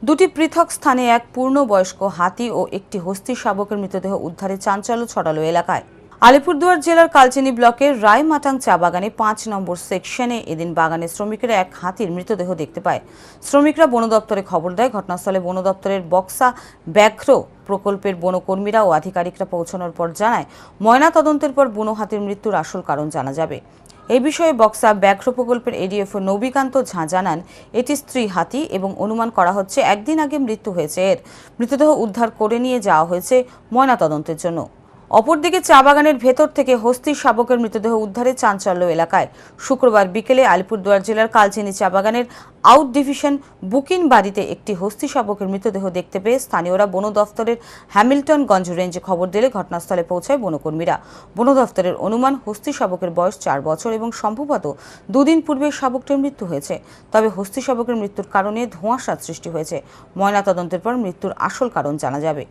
দুটি পৃথক স্থানে এক পূর্ণবয়স্ক হাতি ও একটি হস্তি শাবকের মৃতদেহ উদ্ধারে চাঞ্চল্য ছড়ালো এলাকায়। আলিপুরদুয়ার জেলার কালচিনি ব্লকের রায়মাটাং চা বাগানে ৫ নম্বর সেকশনে এদিন বাগানের শ্রমিকেরা এক হাতির মৃতদেহ দেখতে পায়। শ্রমিকরা বন দপ্তরে খবর দেয়। ঘটনাস্থলে বন দপ্তরের বক্সা ব্যাঘ্র প্রকল্পের বনকর্মীরা ও আধিকারিকরা পৌঁছানোর পর জানায়, ময়না তদন্তের পর বুনো হাতির মৃত্যুর আসল কারণ জানা যাবে। এই বিষয়ে বক্সা ব্যাঘ্র প্রকল্পের এডিএফও নবীকান্ত ঝা জানান, এটি স্ত্রী হাতি এবং অনুমান করা হচ্ছে একদিন আগে মৃত্যু হয়েছে এর। মৃতদেহ উদ্ধার করে নিয়ে যাওয়া হয়েছে ময়নাতদন্তের জন্য। অপরদিকে চা বাগানের ভেতর থেকে হস্তি শাবকের মৃতদেহ উদ্ধারে চাঞ্চল্য এলাকায়। শুক্রবার বিকেলে আলিপুরদুয়ার জেলার কালচিনি চা বাগানের আউট ডিভিশন বুকিন বাড়িতে একটি হস্তি শাবকের মৃতদেহ দেখতে পেয়ে স্থানীয়রা বন দফতরের হ্যামিল্টনগঞ্জ রেঞ্জে খবর দিলে ঘটনাস্থলে পৌঁছায় বনকর্মীরা। বন দফতরের অনুমান, হস্তি শাবকের বয়স ৪ বছর এবং সম্ভবত দুদিন পূর্বে শাবকটির মৃত্যু হয়েছে। তবে হস্তি শাবকের মৃত্যুর কারণে ধোঁয়াশার সৃষ্টি হয়েছে। ময়নাতদন্তের পর মৃত্যুর আসল কারণ জানা যাবে।